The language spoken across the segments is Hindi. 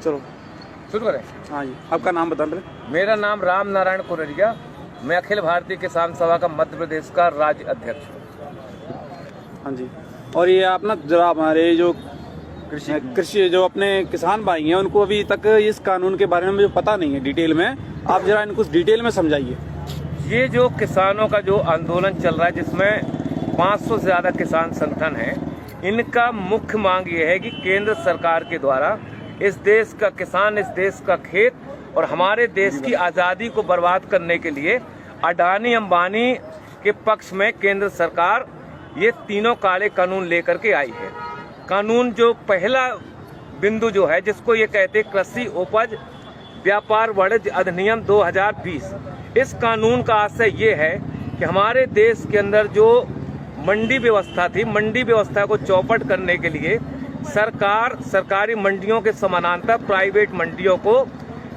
चलो शुरू करें। हाँ जी, आपका नाम बता दें। मेरा नाम राम नारायण कुररिया, मैं अखिल भारतीय किसान सभा का मध्य प्रदेश का राज्य अध्यक्ष हूँ। हाँ जी, और ये आप ना जरा हमारे जो कृषि जो अपने किसान भाई हैं उनको अभी तक इस कानून के बारे में मुझे पता नहीं है डिटेल में, आप जरा इनको डिटेल में समझाइए। ये जो किसानों का जो आंदोलन चल रहा है जिसमें 500 से ज़्यादा किसान संगठन हैं, इनका मुख्य मांग ये है कि केंद्र सरकार के द्वारा इस देश का किसान, इस देश का खेत और हमारे देश की आज़ादी को बर्बाद करने के लिए अडानी अंबानी के पक्ष में केंद्र सरकार ये तीनों काले कानून लेकर के आई है। कानून जो पहला बिंदु जो है जिसको ये कहते हैं कृषि उपज व्यापार वाणिज्य अधिनियम 2020, इस कानून का आशय ये है कि हमारे देश के अंदर जो मंडी व्यवस्था थी, मंडी व्यवस्था को चौपट करने के लिए सरकार सरकारी मंडियों के समानांतर प्राइवेट मंडियों को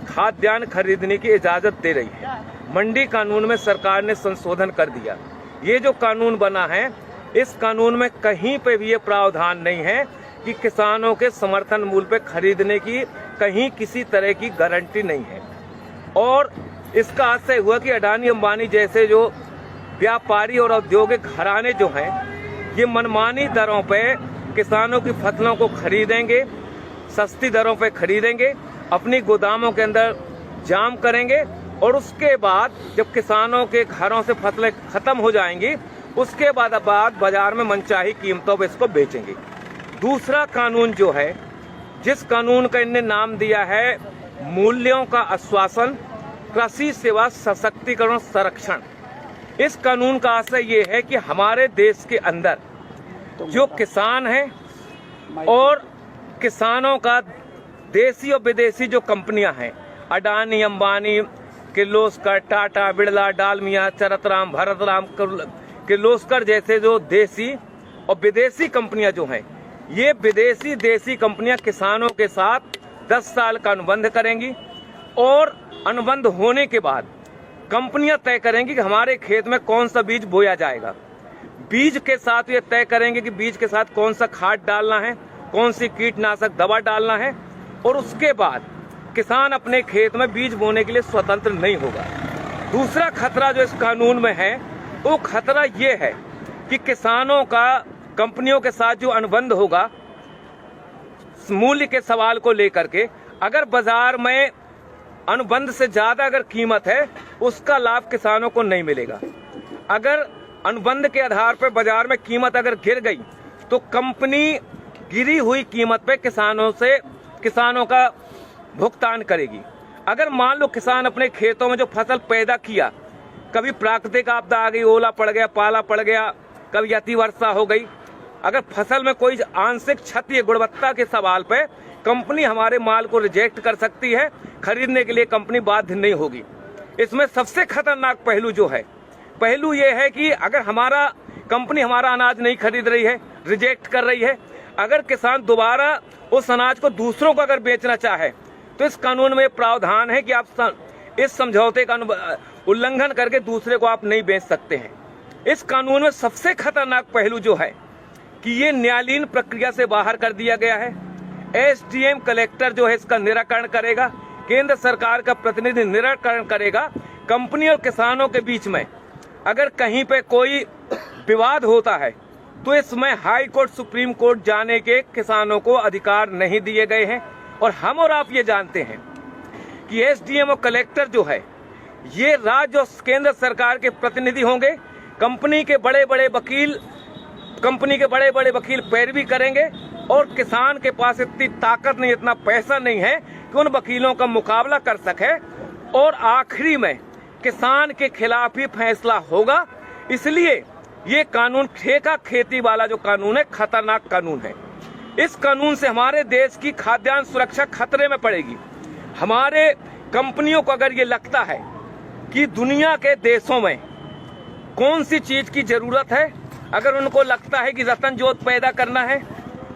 खाद्यान्न खरीदने की इजाजत दे रही है। मंडी कानून में सरकार ने संशोधन कर दिया। ये जो कानून बना है, इस कानून में कहीं पे भी ये प्रावधान नहीं है कि किसानों के समर्थन मूल्य पे खरीदने की कहीं किसी तरह की गारंटी नहीं है। और इसका आशय हुआ कि अडानी अंबानी जैसे जो व्यापारी और औद्योगिक घराने जो हैं, ये मनमानी दरों पे किसानों की फसलों को खरीदेंगे, सस्ती दरों पे खरीदेंगे, अपनी गोदामों के अंदर जाम करेंगे और उसके बाद जब किसानों के घरों से फसलें खत्म हो जाएंगी उसके बाद बाजार में मनचाही कीमतों पर इसको बेचेंगे। दूसरा कानून जो है, जिस कानून का इनने नाम दिया है मूल्यों का आश्वासन कृषि सेवा सशक्तिकरण संरक्षण, इस कानून का आशय ये है कि हमारे देश के अंदर जो किसान हैं और किसानों का देसी और विदेशी जो कंपनियां हैं, अडानी अंबानी, किर्लोस्कर, टाटा, बिड़ला, डालमिया, चरतराम, भरतराम, किर्लोस्कर जैसे जो देसी और विदेशी कंपनियां जो हैं, ये विदेशी देसी कंपनियां किसानों के साथ 10 साल का अनुबंध करेंगी और अनुबंध होने के बाद कंपनियां तय करेंगी कि हमारे खेत में कौन सा बीज बोया जाएगा। बीज के साथ ये तय करेंगे कि बीज के साथ कौन सा खाद डालना है, कौन सी कीटनाशक दवा डालना है, और उसके बाद किसान अपने खेत में बीज बोने के लिए स्वतंत्र नहीं होगा। दूसरा खतरा जो इस कानून में है, वो खतरा ये है कि किसानों का कंपनियों के साथ जो अनुबंध होगा मूल्य के सवाल को लेकर के, अगर बाजार में अनुबंध से ज्यादा अगर कीमत है उसका लाभ किसानों को नहीं मिलेगा। अगर अनुबंध के आधार पर बाजार में कीमत अगर गिर गई तो कंपनी गिरी हुई कीमत पे किसानों का भुगतान करेगी। अगर मान लो किसान अपने खेतों में जो फसल पैदा किया, कभी प्राकृतिक आपदा आ गई, ओला पड़ गया, पाला पड़ गया, कभी अतिवर्षा हो गई, अगर फसल में कोई आंशिक क्षति गुणवत्ता के सवाल पे कंपनी हमारे माल को रिजेक्ट कर सकती है, खरीदने के लिए कंपनी बाध्य नहीं होगी। इसमें सबसे खतरनाक पहलू जो है, पहलू ये है कि अगर कंपनी हमारा अनाज नहीं खरीद रही है, रिजेक्ट कर रही है, अगर किसान दोबारा उस अनाज को दूसरों को अगर बेचना चाहे तो इस कानून में प्रावधान है कि आप इस समझौते का उल्लंघन करके दूसरे को आप नहीं बेच सकते हैं। इस कानून में सबसे खतरनाक पहलू जो है कि ये न्यायालयीन प्रक्रिया से बाहर कर दिया गया है। एसडीएम कलेक्टर जो है इसका निराकरण करेगा, केंद्र सरकार का प्रतिनिधि निराकरण करेगा। कंपनी और किसानों के बीच में अगर कहीं पे कोई विवाद होता है तो इसमें हाई कोर्ट, सुप्रीम कोर्ट जाने के किसानों को अधिकार नहीं दिए गए हैं। और हम और आप ये जानते हैं कि एसडीएम और कलेक्टर जो है ये राज्य और केंद्र सरकार के प्रतिनिधि होंगे। कंपनी के बड़े बड़े वकील पैरवी करेंगे और किसान के पास इतनी ताकत नहीं, इतना पैसा नहीं है कि उन वकीलों का मुकाबला कर सके और आखिरी में किसान के खिलाफ ही फैसला होगा। इसलिए ये कानून ठेका खेती वाला जो कानून है, खतरनाक कानून है। इस कानून से हमारे देश की खाद्यान्न सुरक्षा खतरे में पड़ेगी। हमारे कंपनियों को अगर ये लगता है कि दुनिया के देशों में कौन सी चीज की जरूरत है, अगर उनको लगता है कि रतन जोत पैदा करना है,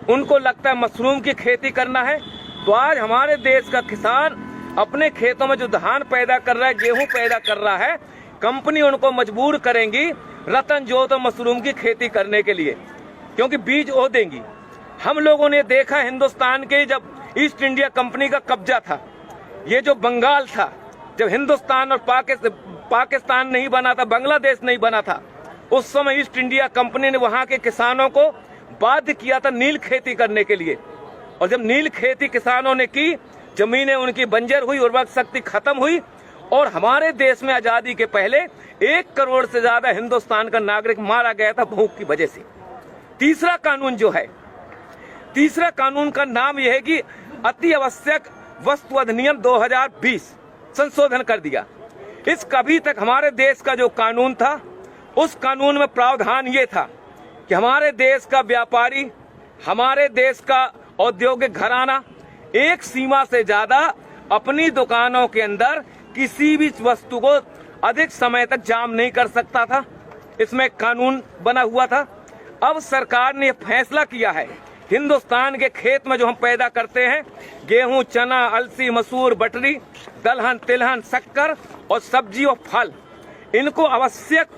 उनको लगता है मशरूम की खेती करना है, तो आज हमारे देश का किसान अपने खेतों में जो धान पैदा कर रहा है, गेहूं पैदा कर रहा है, कंपनी उनको मजबूर करेंगी रतन जोत और मशरूम की खेती करने के लिए, क्योंकि बीज वो देंगी। हम लोगों ने देखा हिंदुस्तान के जब ईस्ट इंडिया कंपनी का कब्जा था। ये जो बंगाल था, जब हिंदुस्तान और पाकिस्तान नहीं बना था, बांग्लादेश नहीं बना था, उस समय ईस्ट इंडिया कंपनी ने वहां के किसानों को बाध्य किया था नील खेती करने के लिए। और जब नील खेती किसानों ने की, जमीनें उनकी बंजर हुई, उर्वरक शक्ति खत्म हुई और हमारे देश में आजादी के पहले 1 करोड़ से ज्यादा हिंदुस्तान का नागरिक मारा गया था भूख की वजह से। तीसरा कानून जो है, तीसरा कानून का नाम यह है कि अति आवश्यक वस्तु अधिनियम 2020 संशोधन कर दिया। इस कभी तक हमारे देश का जो कानून था, उस कानून में प्रावधान ये था कि हमारे देश का व्यापारी, हमारे देश का औद्योगिक घराना एक सीमा से ज्यादा अपनी दुकानों के अंदर किसी भी वस्तु को अधिक समय तक जाम नहीं कर सकता था। इसमें कानून बना हुआ था। अब सरकार ने फैसला किया है, हिंदुस्तान के खेत में जो हम पैदा करते हैं, गेहूं, चना, अलसी, मसूर, बटरी, दलहन, तिलहन, शक्कर और सब्जी और फल, इनको आवश्यक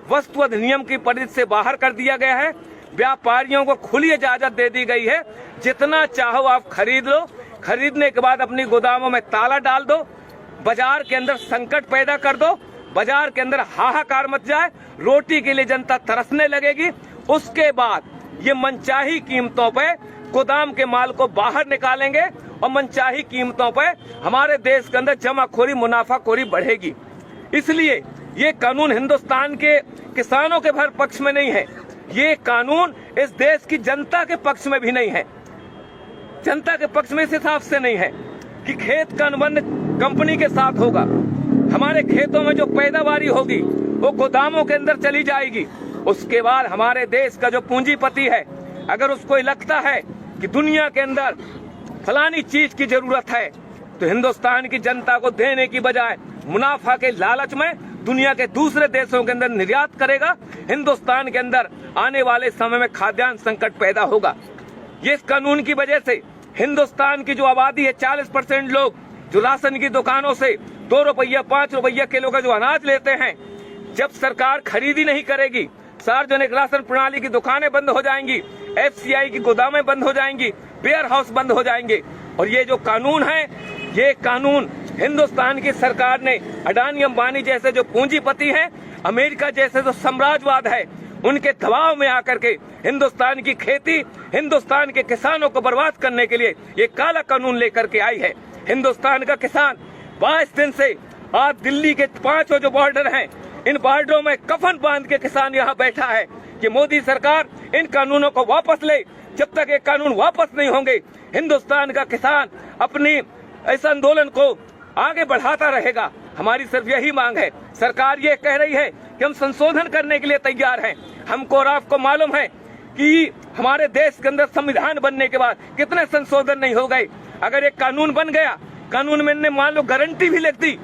वस्तु अधिनियम की परिधि से बाहर कर दिया गया है। व्यापारियों को खुली इजाजत दे दी गई है, जितना चाहो आप खरीद लो, खरीदने के बाद अपनी गोदामों में ताला डाल दो, बाजार के अंदर संकट पैदा कर दो, बाजार के अंदर हाहाकार मच जाए, रोटी के लिए जनता तरसने लगेगी। उसके बाद ये मनचाही कीमतों पे गोदाम के माल को बाहर निकालेंगे और मनचाही कीमतों पे हमारे देश के अंदर जमाखोरी, मुनाफाखोरी बढ़ेगी। इसलिए ये कानून हिंदुस्तान के किसानों के भर पक्ष में नहीं है, ये कानून इस देश की जनता के पक्ष में भी नहीं है। जनता के पक्ष में इस हिसाब से नहीं है कि खेत का अनुबंध कंपनी के साथ होगा, हमारे खेतों में जो पैदावारी होगी वो गोदामों के अंदर चली जाएगी। उसके बाद हमारे देश का जो पूंजीपति है, अगर उसको लगता है कि दुनिया के अंदर फलानी चीज की जरूरत है, तो हिंदुस्तान की जनता को देने की बजाय मुनाफा के लालच में दुनिया के दूसरे देशों के अंदर निर्यात करेगा। हिंदुस्तान के अंदर आने वाले समय में खाद्यान्न संकट पैदा होगा। ये इस कानून की वजह से हिंदुस्तान की जो आबादी है, 40% लोग जो राशन की दुकानों से 2 रुपया 5 रुपया किलो का जो अनाज लेते हैं, जब सरकार खरीदी नहीं करेगी, सार्वजनिक राशन प्रणाली की दुकानें बंद हो जाएंगी, FCI की गोदामें बंद हो जाएंगी, वेयर हाउस बंद हो जाएंगे। और ये जो कानून है, ये कानून हिंदुस्तान की सरकार ने अडानी अंबानी जैसे जो पूंजीपति हैं, अमेरिका जैसे जो साम्राज्यवाद है, उनके दबाव में आकर के हिंदुस्तान की खेती, हिंदुस्तान के किसानों को बर्बाद करने के लिए ये काला कानून लेकर के आई है। हिंदुस्तान का किसान 22 दिन से आज दिल्ली के 5 जो बॉर्डर हैं, इन बॉर्डरों में कफन बांध के किसान यहाँ बैठा है कि मोदी सरकार इन कानूनों को वापस ले। जब तक ये कानून वापस नहीं होंगे, हिंदुस्तान का किसान अपनी इस आंदोलन को आगे बढ़ाता रहेगा। हमारी सिर्फ यही मांग है, सरकार ये कह रही है कि हम संशोधन करने के लिए तैयार हैं। हमको और आपको मालूम है कि हमारे देश के अंदर संविधान बनने के बाद कितने संशोधन नहीं हो गए। अगर एक कानून बन गया, कानून में ने मान लो गारंटी भी लिख दी,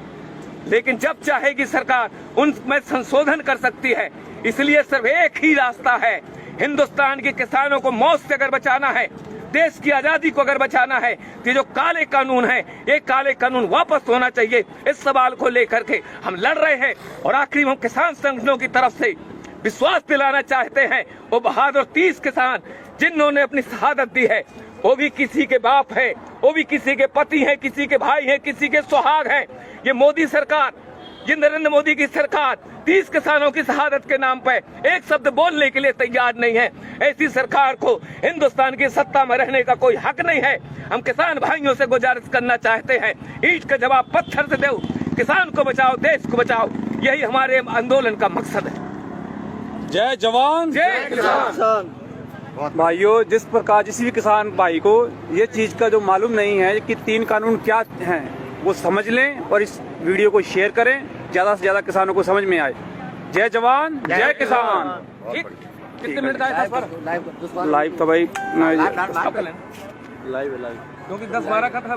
लेकिन जब चाहेगी सरकार उनमें संशोधन कर सकती है। इसलिए सिर्फ एक ही रास्ता है, हिंदुस्तान के किसानों को मौत से अगर बचाना है, देश की आजादी को अगर बचाना है, तो जो काले कानून है, ये काले कानून वापस होना चाहिए। इस सवाल को लेकर के हम लड़ रहे हैं। और आखिरी हम किसान संगठनों की तरफ से विश्वास दिलाना चाहते हैं, वो बहादुर 30 किसान जिन्होंने अपनी शहादत दी है, वो भी किसी के बाप है, वो भी किसी के पति हैं, किसी के भाई हैं, किसी के सुहाग हैं। ये मोदी सरकार, ये नरेंद्र मोदी की सरकार 30 किसानों की शहादत के नाम पे एक शब्द बोलने के लिए तैयार नहीं है। ऐसी सरकार को हिंदुस्तान की सत्ता में रहने का कोई हक नहीं है। हम किसान भाइयों से गुजारिश करना चाहते हैं, ईंट का जवाब पत्थर से दो, किसान को बचाओ, देश को बचाओ, यही हमारे आंदोलन का मकसद है। जय जवान जय किसान। भाइयों, जिस प्रकार किसी भी किसान भाई को ये चीज का जो मालूम नहीं है कि 3 कानून क्या हैं, वो समझ लें और इस वीडियो को शेयर करें, ज्यादा से ज्यादा किसानों को समझ में आए। जय जवान जय किसान। ठीक, कितने मिनट का है सर? लाइव तो भाई लाइव क्योंकि 10-12 का था।